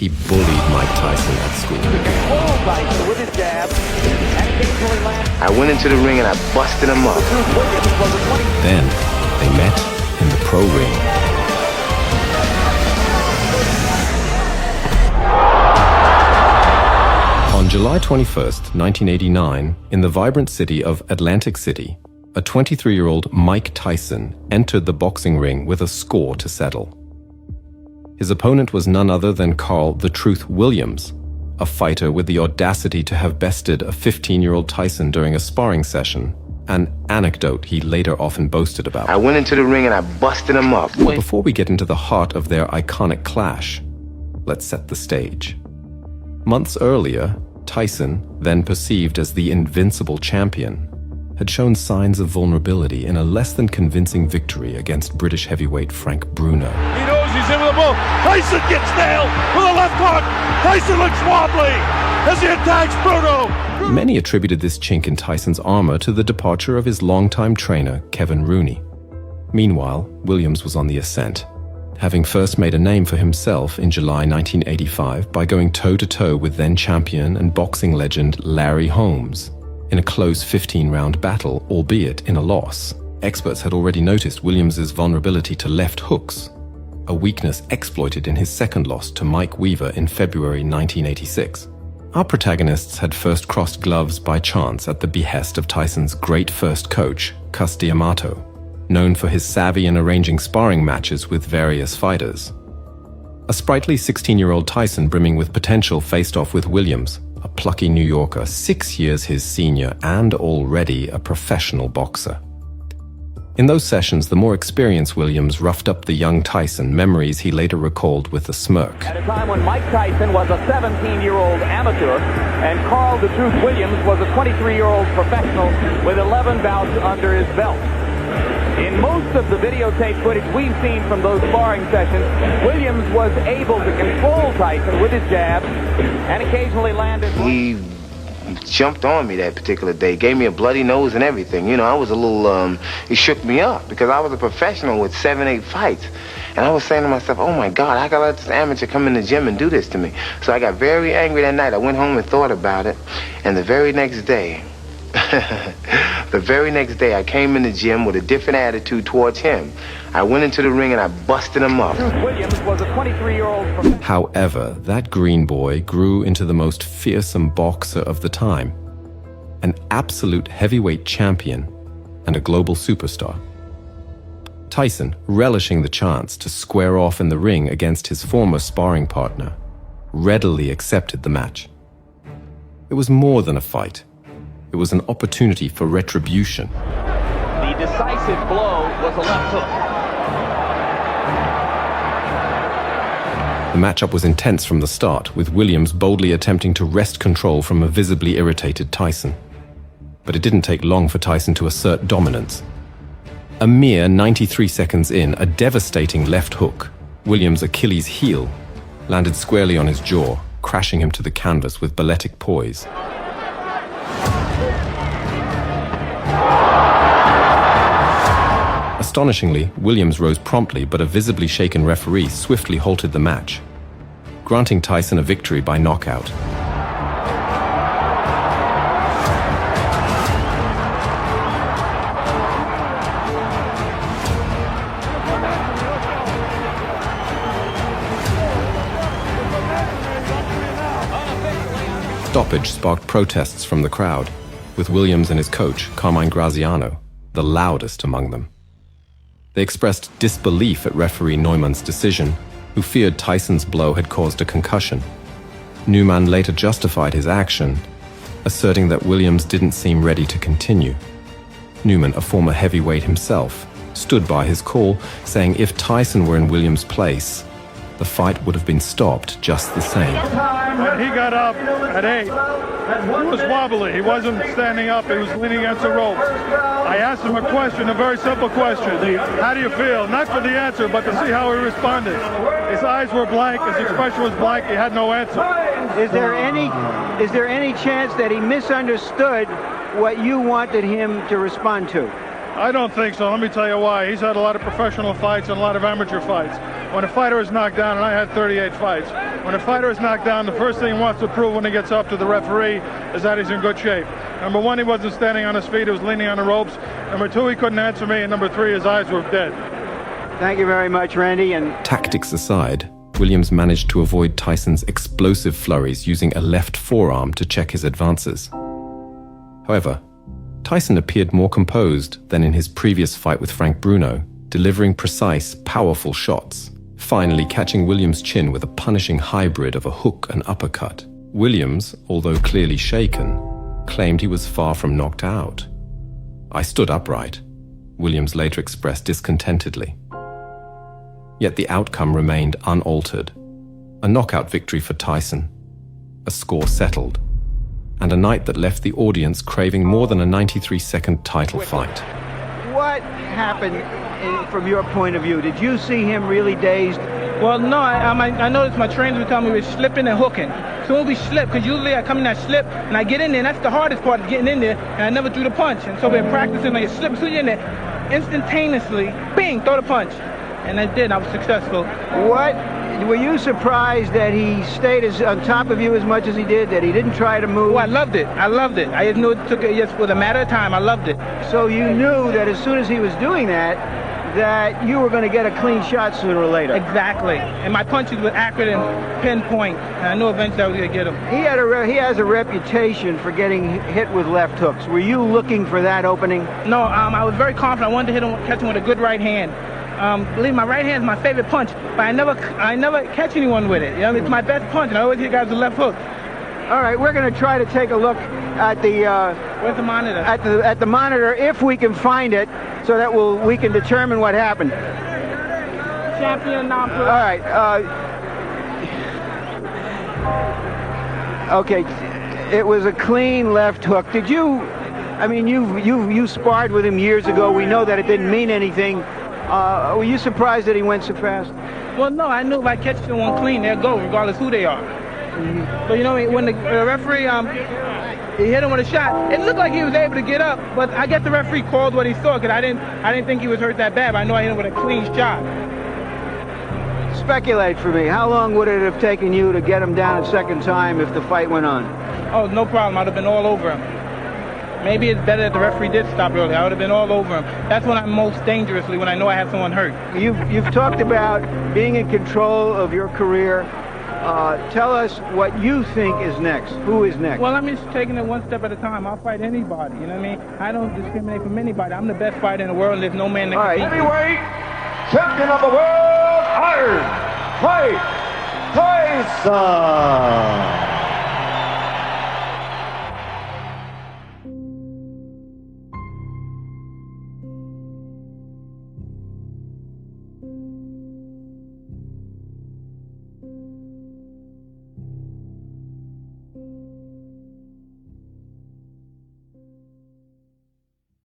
He bullied Mike Tyson at school. Tyson with his jab and occasionally landed. I went into the ring and I busted him up. Then they met in the pro ring. On July 21st, 1989, in the vibrant city of Atlantic City, a 23-year-old Mike Tyson entered the boxing ring with a score to settle. His opponent was none other than Carl "The Truth" Williams, a fighter with the audacity to have bested a 15-year-old Tyson during a sparring session, an anecdote he later often boasted about. I went into the ring and I busted him up. But before we get into the heart of their iconic clash, let's set the stage. Months earlier, Tyson, then perceived as the invincible champion, had shown signs of vulnerability in a less than convincing victory against British heavyweight Frank Bruno. He knows he's in with the ball. Tyson gets nailed with a left hook. Tyson looks wobbly as he attacks Bruno. Many attributed this chink in Tyson's armor to the departure of his longtime trainer, Kevin Rooney. Meanwhile, Williams was on the ascent, having first made a name for himself in July 1985 by going toe-to-toe with then-champion and boxing legend Larry Holmes in a close 15-round battle, albeit in a loss. Experts had already noticed Williams's vulnerability to left hooks, a weakness exploited in his second loss to Mike Weaver in February 1986. Our protagonists had first crossed gloves by chance at the behest of Tyson's great first coach, Cus D'Amato, known for his savvy in arranging sparring matches with various fighters. A sprightly 16-year-old Tyson brimming with potential faced off with Williams, a plucky New Yorker 6 years his senior and already a professional boxer. In those sessions, the more experienced Williams roughed up the young Tyson, memories he later recalled with a smirk. At a time when Mike Tyson was a 17-year-old amateur and Carl "The Truth" Williams was a 23-year-old professional with 11 bouts under his belt. In most of the videotape footage we've seen from those sparring sessions, Williams was able to control Tyson with his jab and occasionally landed. He jumped on me that particular day, gave me a bloody nose and everything. You know, I was a little, he shook me up because I was a professional with 7, 8 fights. And I was saying to myself, oh my God, I gotta let this amateur come in the gym and do this to me. So I got very angry that night. I went home and thought about it. And the very next day, I came in the gym with a different attitude towards him. I went into the ring and I busted him up. Williams was a 23-year-old. However, that green boy grew into the most fearsome boxer of the time, an absolute heavyweight champion and a global superstar. Tyson, relishing the chance to square off in the ring against his former sparring partner, readily accepted the match. It was more than a fight. It was an opportunity for retribution. The decisive blow was a left hook. The matchup was intense from the start, with Williams boldly attempting to wrest control from a visibly irritated Tyson. But it didn't take long for Tyson to assert dominance. A mere 93 seconds in, a devastating left hook, Williams' Achilles heel, landed squarely on his jaw, crashing him to the canvas with balletic poise. Astonishingly, Williams rose promptly, but a visibly shaken referee swiftly halted the match, granting Tyson a victory by knockout. Stoppage sparked protests from the crowd, with Williams and his coach, Carmine Graziano, the loudest among them. They expressed disbelief at referee Neumann's decision, who feared Tyson's blow had caused a concussion. Neumann later justified his action, asserting that Williams didn't seem ready to continue. Neumann, a former heavyweight himself, stood by his call, saying if Tyson were in Williams' place, the fight would have been stopped just the same. When he got up at 8, he was wobbly. He wasn't standing up. He was leaning against the rope. I asked him a question, a very simple question. How do you feel? Not for the answer, but to see how he responded. His eyes were blank. His expression was blank. He had no answer. Is there any chance that he misunderstood what you wanted him to respond to? I don't think so. Let me tell you why. He's had a lot of professional fights and a lot of amateur fights. When a fighter is knocked down, and I had 38 fights, When a fighter is knocked down, the first thing he wants to prove when he gets up to the referee is that he's in good shape. Number one, he wasn't standing on his feet, he was leaning on the ropes. Number two, he couldn't answer me. And number three, his eyes were dead. Thank you very much, Randy. And Tactics aside, Williams managed to avoid Tyson's explosive flurries using a left forearm to check his advances. However, Tyson appeared more composed than in his previous fight with Frank Bruno, delivering precise, powerful shots, finally catching Williams' chin with a punishing hybrid of a hook and uppercut. Williams, although clearly shaken, claimed he was far from knocked out. "I stood upright," Williams later expressed discontentedly. Yet the outcome remained unaltered. A knockout victory for Tyson, a score settled, and a night that left the audience craving more than a 93-second title fight. what happened from your point of view? Did you see him really dazed? Well, no, I noticed my trainers would tell me we were slipping and hooking. So when we slip, because usually I come in that slip and I get in there, and that's the hardest part, is getting in there, and I never threw the punch. And so we're practicing like a slip, so you're in there, instantaneously, bing, throw the punch. And I did, I was successful. Were you surprised that he stayed on top of you as much as he did, that he didn't try to move? Oh, I loved it. I loved it. I just knew it took it just with a matter of time. I loved it. So you knew that as soon as he was doing that, that you were going to get a clean shot sooner or later. Exactly. And my punches were accurate and pinpoint. And I knew eventually I was going to get him. He has a reputation for getting hit with left hooks. Were you looking for that opening? No, I was very confident. I wanted to hit him, catch him with a good right hand. Believe me, my right hand is my favorite punch, but I never catch anyone with it. You know, it's my best punch, and I always hit guys with left hook. All right, we're going to try to take a look at the Where's the monitor? at the monitor if we can find it, so that we can determine what happened. Champion non-pro. All right. Okay, it was a clean left hook. Did you? I mean, you sparred with him years ago. We know that it didn't mean anything. Were you surprised that he went so fast? Well, no, I knew if I catch someone clean, they'll go, regardless who they are. Mm-hmm. But you know, when the referee he hit him with a shot, it looked like he was able to get up, but I guess the referee called what he saw, because I didn't think he was hurt that bad. But I know I hit him with a clean shot. Speculate for me. How long would it have taken you to get him down a second time if the fight went on? Oh, no problem. I'd have been all over him. Maybe it's better that the referee did stop early. I would have been all over him. That's when I'm most dangerously, when I know I have someone hurt. You've talked about being in control of your career. Tell us what you think is next. Who is next? Well, I'm just taking it one step at a time. I'll fight anybody. You know what I mean? I don't discriminate from anybody. I'm the best fighter in the world, and there's no man that can beat me. Heavyweight champion of the world, Iron Mike Tyson.